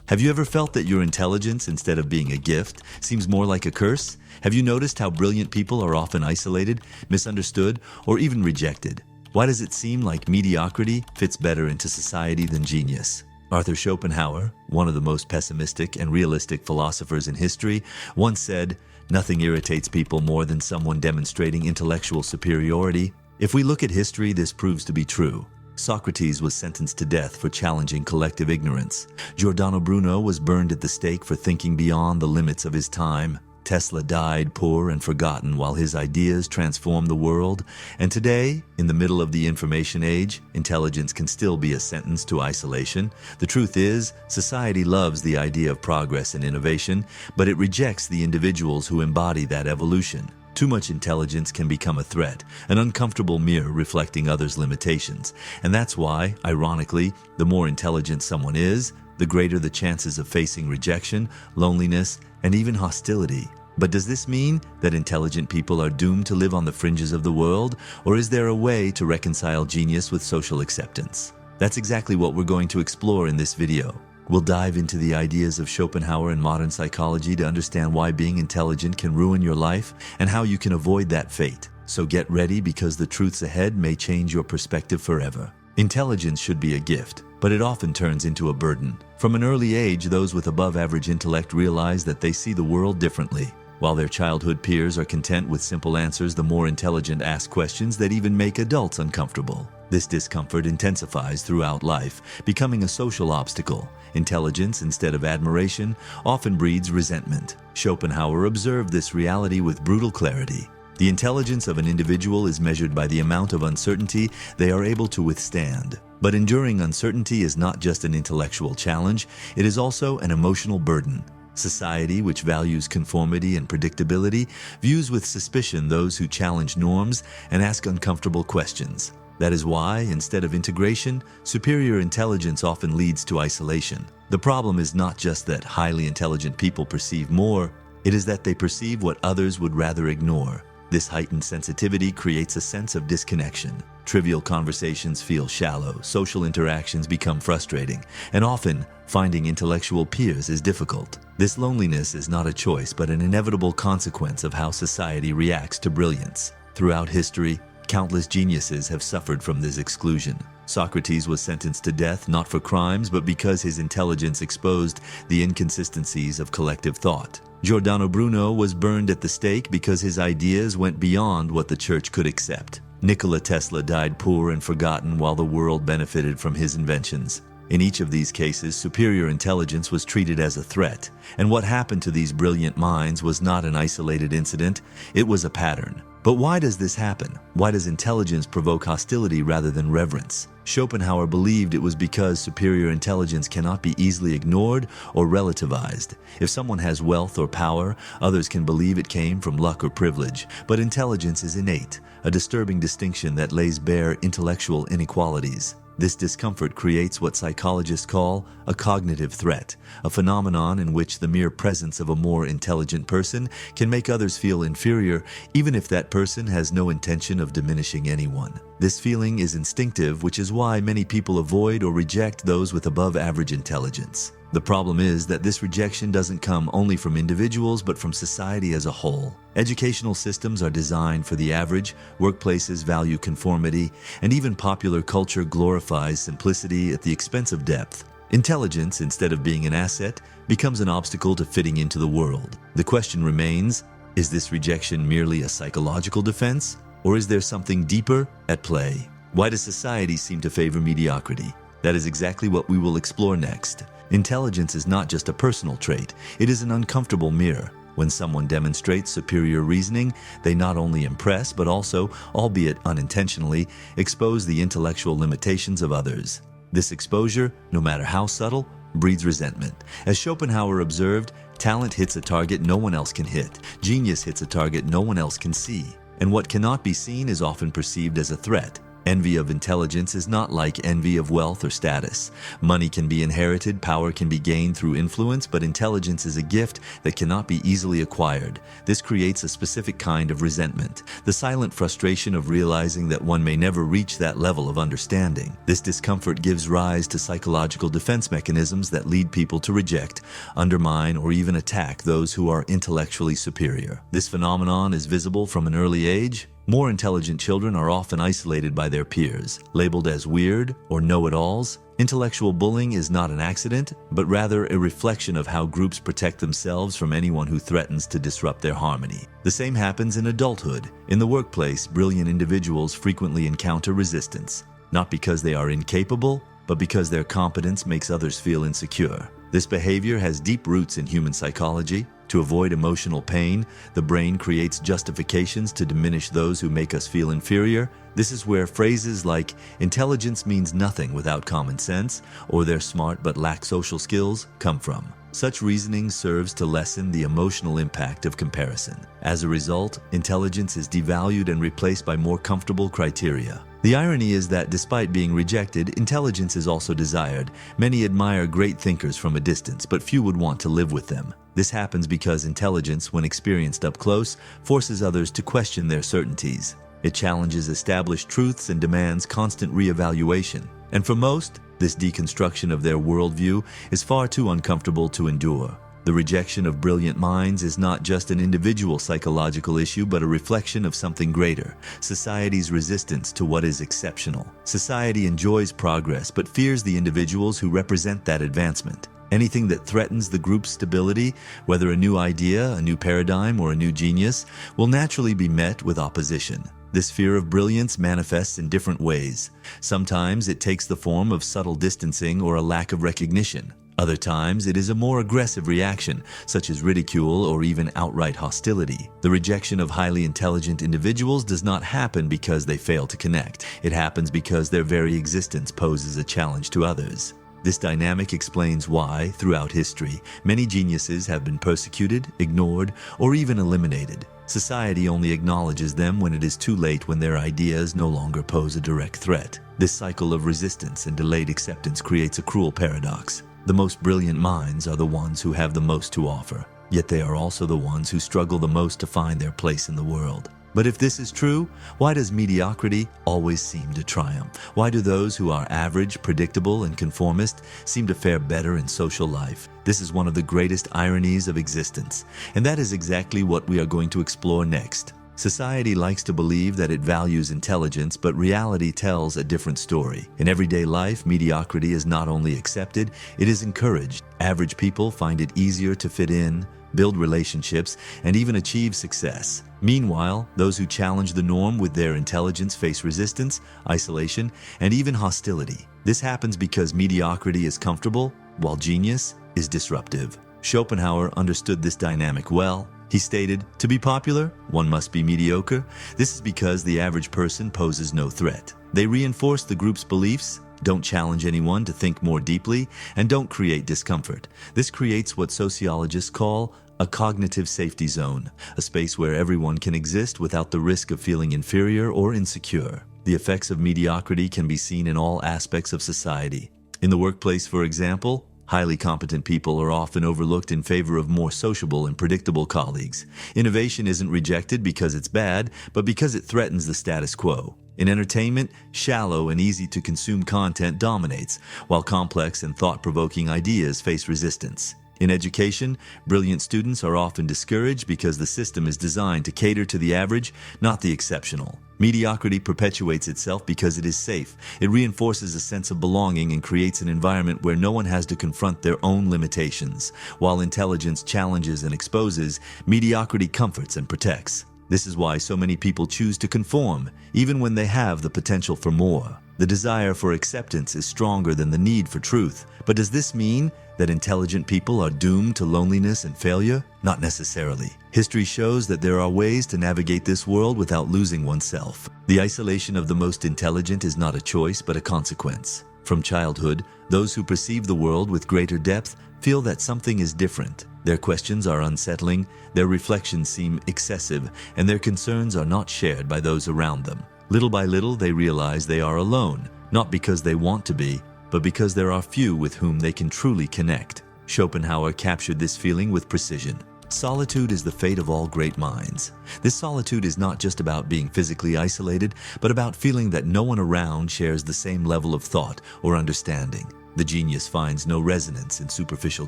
Have you ever felt that your intelligence, instead of being a gift, seems more like a curse? Have you noticed how brilliant people are often isolated, misunderstood, or even rejected? Why does it seem like mediocrity fits better into society than genius? Arthur Schopenhauer, one of the most pessimistic and realistic philosophers in history, once said, "Nothing irritates people more than someone demonstrating intellectual superiority." If we look at history, this proves to be true. Socrates was sentenced to death for challenging collective ignorance. Giordano Bruno was burned at the stake for thinking beyond the limits of his time. Tesla died poor and forgotten while his ideas transformed the world. And today, in the middle of the information age, intelligence can still be a sentence to isolation. The truth is, society loves the idea of progress and innovation, but it rejects the individuals who embody that evolution. Too much intelligence can become a threat, an uncomfortable mirror reflecting others' limitations. And that's why, ironically, the more intelligent someone is, the greater the chances of facing rejection, loneliness, and even hostility. But does this mean that intelligent people are doomed to live on the fringes of the world, or is there a way to reconcile genius with social acceptance? That's exactly what we're going to explore in this video. We'll dive into the ideas of Schopenhauer and modern psychology to understand why being intelligent can ruin your life and how you can avoid that fate. So get ready, because the truths ahead may change your perspective forever. Intelligence should be a gift, but it often turns into a burden. From an early age, those with above-average intellect realize that they see the world differently. While their childhood peers are content with simple answers, the more intelligent ask questions that even make adults uncomfortable. This discomfort intensifies throughout life, becoming a social obstacle. Intelligence, instead of admiration, often breeds resentment. Schopenhauer observed this reality with brutal clarity. The intelligence of an individual is measured by the amount of uncertainty they are able to withstand. But enduring uncertainty is not just an intellectual challenge, it is also an emotional burden. Society, which values conformity and predictability, views with suspicion those who challenge norms and ask uncomfortable questions. That is why, instead of integration, superior intelligence often leads to isolation. The problem is not just that highly intelligent people perceive more, it is that they perceive what others would rather ignore. This heightened sensitivity creates a sense of disconnection. Trivial conversations feel shallow, social interactions become frustrating, and often, finding intellectual peers is difficult. This loneliness is not a choice, but an inevitable consequence of how society reacts to brilliance. Throughout history, countless geniuses have suffered from this exclusion. Socrates was sentenced to death not for crimes, but because his intelligence exposed the inconsistencies of collective thought. Giordano Bruno was burned at the stake because his ideas went beyond what the church could accept. Nikola Tesla died poor and forgotten while the world benefited from his inventions. In each of these cases, superior intelligence was treated as a threat, and what happened to these brilliant minds was not an isolated incident, it was a pattern. But why does this happen? Why does intelligence provoke hostility rather than reverence? Schopenhauer believed it was because superior intelligence cannot be easily ignored or relativized. If someone has wealth or power, others can believe it came from luck or privilege. But intelligence is innate, a disturbing distinction that lays bare intellectual inequalities. This discomfort creates what psychologists call a cognitive threat, a phenomenon in which the mere presence of a more intelligent person can make others feel inferior, even if that person has no intention of diminishing anyone. This feeling is instinctive, which is why many people avoid or reject those with above-average intelligence. The problem is that this rejection doesn't come only from individuals, but from society as a whole. Educational systems are designed for the average, workplaces value conformity, and even popular culture glorifies simplicity at the expense of depth. Intelligence, instead of being an asset, becomes an obstacle to fitting into the world. The question remains, is this rejection merely a psychological defense, or is there something deeper at play? Why does society seem to favor mediocrity? That is exactly what we will explore next. Intelligence is not just a personal trait, it is an uncomfortable mirror. When someone demonstrates superior reasoning, they not only impress, but also, albeit unintentionally, expose the intellectual limitations of others. This exposure, no matter how subtle, breeds resentment. As Schopenhauer observed, talent hits a target no one else can hit. Genius hits a target no one else can see. And what cannot be seen is often perceived as a threat. Envy of intelligence is not like envy of wealth or status. Money can be inherited, power can be gained through influence, but intelligence is a gift that cannot be easily acquired. This creates a specific kind of resentment, the silent frustration of realizing that one may never reach that level of understanding. This discomfort gives rise to psychological defense mechanisms that lead people to reject, undermine, or even attack those who are intellectually superior. This phenomenon is visible from an early age. More intelligent children are often isolated by their peers, labeled as weird or know-it-alls. Intellectual bullying is not an accident, but rather a reflection of how groups protect themselves from anyone who threatens to disrupt their harmony. The same happens in adulthood. In the workplace, brilliant individuals frequently encounter resistance, not because they are incapable, but because their competence makes others feel insecure. This behavior has deep roots in human psychology. To avoid emotional pain, the brain creates justifications to diminish those who make us feel inferior. This is where phrases like "intelligence means nothing without common sense" or "they're smart but lack social skills" come from. Such reasoning serves to lessen the emotional impact of comparison. As a result, intelligence is devalued and replaced by more comfortable criteria. The irony is that despite being rejected, intelligence is also desired. Many admire great thinkers from a distance, but few would want to live with them. This happens because intelligence, when experienced up close, forces others to question their certainties. It challenges established truths and demands constant reevaluation. And for most, this deconstruction of their worldview is far too uncomfortable to endure. The rejection of brilliant minds is not just an individual psychological issue, but a reflection of something greater: society's resistance to what is exceptional. Society enjoys progress, but fears the individuals who represent that advancement. Anything that threatens the group's stability, whether a new idea, a new paradigm, or a new genius, will naturally be met with opposition. This fear of brilliance manifests in different ways. Sometimes it takes the form of subtle distancing or a lack of recognition. Other times it is a more aggressive reaction, such as ridicule or even outright hostility. The rejection of highly intelligent individuals does not happen because they fail to connect. It happens because their very existence poses a challenge to others. This dynamic explains why, throughout history, many geniuses have been persecuted, ignored, or even eliminated. Society only acknowledges them when it is too late, when their ideas no longer pose a direct threat. This cycle of resistance and delayed acceptance creates a cruel paradox. The most brilliant minds are the ones who have the most to offer, yet they are also the ones who struggle the most to find their place in the world. But if this is true, why does mediocrity always seem to triumph? Why do those who are average, predictable, and conformist seem to fare better in social life? This is one of the greatest ironies of existence, and that is exactly what we are going to explore next. Society likes to believe that it values intelligence, but reality tells a different story. In everyday life, mediocrity is not only accepted, it is encouraged. Average people find it easier to fit in, build relationships, and even achieve success. Meanwhile, those who challenge the norm with their intelligence face resistance, isolation, and even hostility. This happens because mediocrity is comfortable, while genius is disruptive. Schopenhauer understood this dynamic well. He stated, "To be popular, one must be mediocre." This is because the average person poses no threat. They reinforce the group's beliefs, don't challenge anyone to think more deeply, and don't create discomfort. This creates what sociologists call a cognitive safety zone, a space where everyone can exist without the risk of feeling inferior or insecure. The effects of mediocrity can be seen in all aspects of society. In the workplace, for example, highly competent people are often overlooked in favor of more sociable and predictable colleagues. Innovation isn't rejected because it's bad, but because it threatens the status quo. In entertainment, shallow and easy-to-consume content dominates, while complex and thought-provoking ideas face resistance. In education, brilliant students are often discouraged because the system is designed to cater to the average, not the exceptional. Mediocrity perpetuates itself because it is safe. It reinforces a sense of belonging and creates an environment where no one has to confront their own limitations. While intelligence challenges and exposes, mediocrity comforts and protects. This is why so many people choose to conform, even when they have the potential for more. The desire for acceptance is stronger than the need for truth. But does this mean that intelligent people are doomed to loneliness and failure? Not necessarily. History shows that there are ways to navigate this world without losing oneself. The isolation of the most intelligent is not a choice, but a consequence. From childhood, those who perceive the world with greater depth feel that something is different. Their questions are unsettling, their reflections seem excessive, and their concerns are not shared by those around them. Little by little, they realize they are alone, not because they want to be, but because there are few with whom they can truly connect. Schopenhauer captured this feeling with precision. Solitude is the fate of all great minds. This solitude is not just about being physically isolated, but about feeling that no one around shares the same level of thought or understanding. The genius finds no resonance in superficial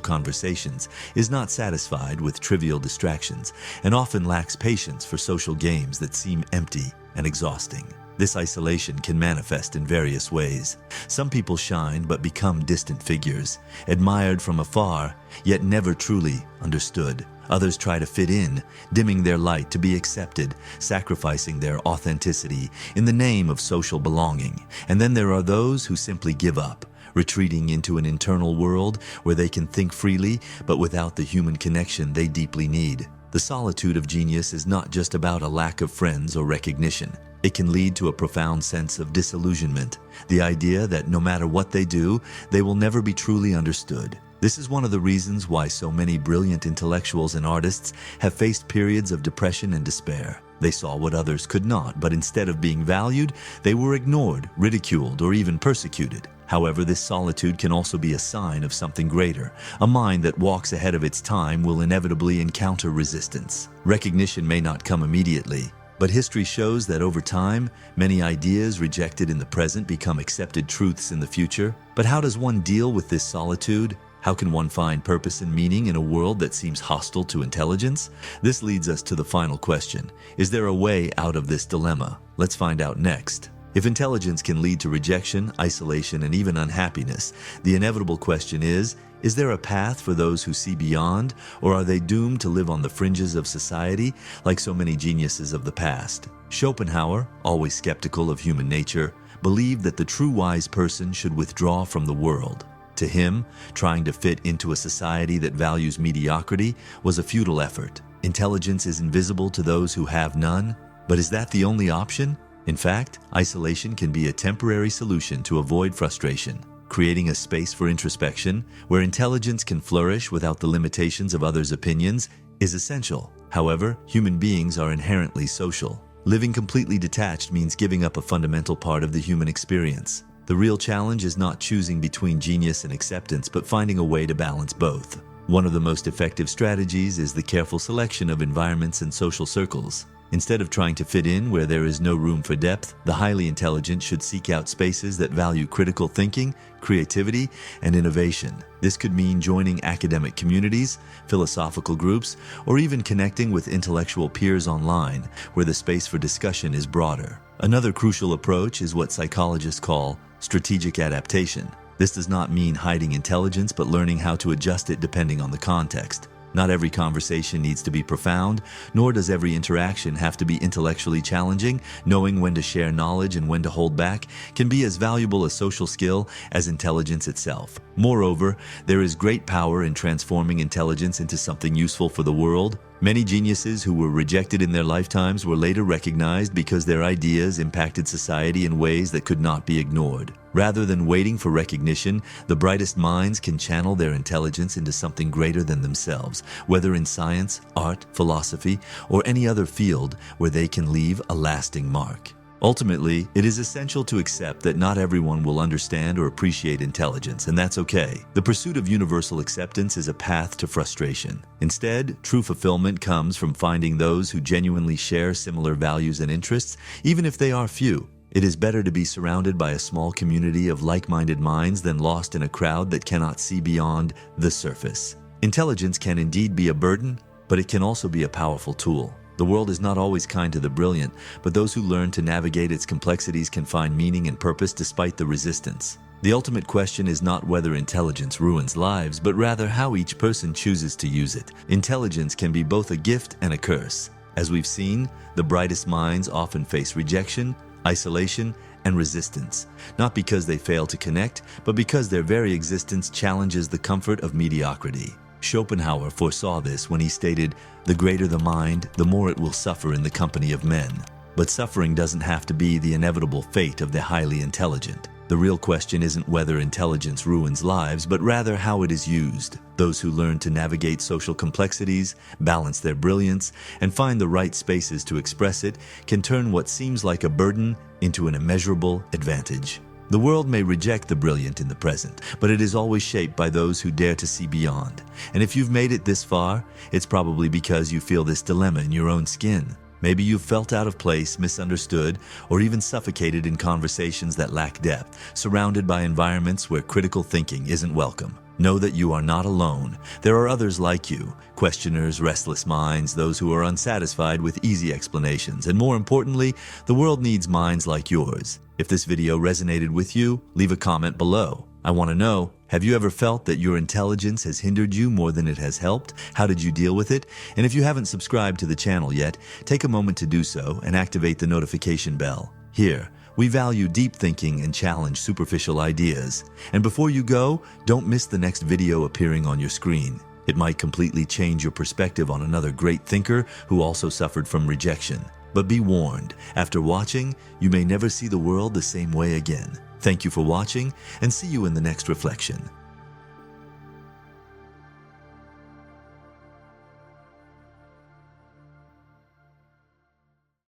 conversations, is not satisfied with trivial distractions, and often lacks patience for social games that seem empty and exhausting. This isolation can manifest in various ways. Some people shine but become distant figures, admired from afar, yet never truly understood. Others try to fit in, dimming their light to be accepted, sacrificing their authenticity in the name of social belonging. And then there are those who simply give up, retreating into an internal world where they can think freely, but without the human connection they deeply need. The solitude of genius is not just about a lack of friends or recognition. It can lead to a profound sense of disillusionment, the idea that no matter what they do, they will never be truly understood. This is one of the reasons why so many brilliant intellectuals and artists have faced periods of depression and despair. They saw what others could not, but instead of being valued, they were ignored, ridiculed, or even persecuted. However, this solitude can also be a sign of something greater. A mind that walks ahead of its time will inevitably encounter resistance. Recognition may not come immediately, but history shows that over time, many ideas rejected in the present become accepted truths in the future. But how does one deal with this solitude? How can one find purpose and meaning in a world that seems hostile to intelligence? This leads us to the final question. Is there a way out of this dilemma? Let's find out next. If intelligence can lead to rejection, isolation, and even unhappiness, the inevitable question is there a path for those who see beyond, or are they doomed to live on the fringes of society like so many geniuses of the past? Schopenhauer, always skeptical of human nature, believed that the true wise person should withdraw from the world. To him, trying to fit into a society that values mediocrity was a futile effort. Intelligence is invisible to those who have none, but is that the only option? In fact, isolation can be a temporary solution to avoid frustration. Creating a space for introspection, where intelligence can flourish without the limitations of others' opinions, is essential. However, human beings are inherently social. Living completely detached means giving up a fundamental part of the human experience. The real challenge is not choosing between genius and acceptance, but finding a way to balance both. One of the most effective strategies is the careful selection of environments and social circles. Instead of trying to fit in where there is no room for depth, the highly intelligent should seek out spaces that value critical thinking, creativity, and innovation. This could mean joining academic communities, philosophical groups, or even connecting with intellectual peers online, where the space for discussion is broader. Another crucial approach is what psychologists call strategic adaptation. This does not mean hiding intelligence, but learning how to adjust it depending on the context. Not every conversation needs to be profound, nor does every interaction have to be intellectually challenging. Knowing when to share knowledge and when to hold back can be as valuable a social skill as intelligence itself. Moreover, there is great power in transforming intelligence into something useful for the world. Many geniuses who were rejected in their lifetimes were later recognized because their ideas impacted society in ways that could not be ignored. Rather than waiting for recognition, the brightest minds can channel their intelligence into something greater than themselves, whether in science, art, philosophy, or any other field where they can leave a lasting mark. Ultimately, it is essential to accept that not everyone will understand or appreciate intelligence, and that's okay. The pursuit of universal acceptance is a path to frustration. Instead, true fulfillment comes from finding those who genuinely share similar values and interests, even if they are few. It is better to be surrounded by a small community of like-minded minds than lost in a crowd that cannot see beyond the surface. Intelligence can indeed be a burden, but it can also be a powerful tool. The world is not always kind to the brilliant, but those who learn to navigate its complexities can find meaning and purpose despite the resistance. The ultimate question is not whether intelligence ruins lives, but rather how each person chooses to use it. Intelligence can be both a gift and a curse. As we've seen, the brightest minds often face rejection, isolation, and resistance, not because they fail to connect, but because their very existence challenges the comfort of mediocrity. Schopenhauer foresaw this when he stated, "The greater the mind, the more it will suffer in the company of men." But suffering doesn't have to be the inevitable fate of the highly intelligent. The real question isn't whether intelligence ruins lives, but rather how it is used. Those who learn to navigate social complexities, balance their brilliance, and find the right spaces to express it can turn what seems like a burden into an immeasurable advantage. The world may reject the brilliant in the present, but it is always shaped by those who dare to see beyond. And if you've made it this far, it's probably because you feel this dilemma in your own skin. Maybe you've felt out of place, misunderstood, or even suffocated in conversations that lack depth, surrounded by environments where critical thinking isn't welcome. Know that you are not alone. There are others like you, questioners, restless minds, those who are unsatisfied with easy explanations, and more importantly, the world needs minds like yours. If this video resonated with you, leave a comment below. I want to know, have you ever felt that your intelligence has hindered you more than it has helped? How did you deal with it? And if you haven't subscribed to the channel yet, take a moment to do so and activate the notification bell. Here, we value deep thinking and challenge superficial ideas. And before you go, don't miss the next video appearing on your screen. It might completely change your perspective on another great thinker who also suffered from rejection. But be warned, after watching, you may never see the world the same way again. Thank you for watching, and see you in the next reflection.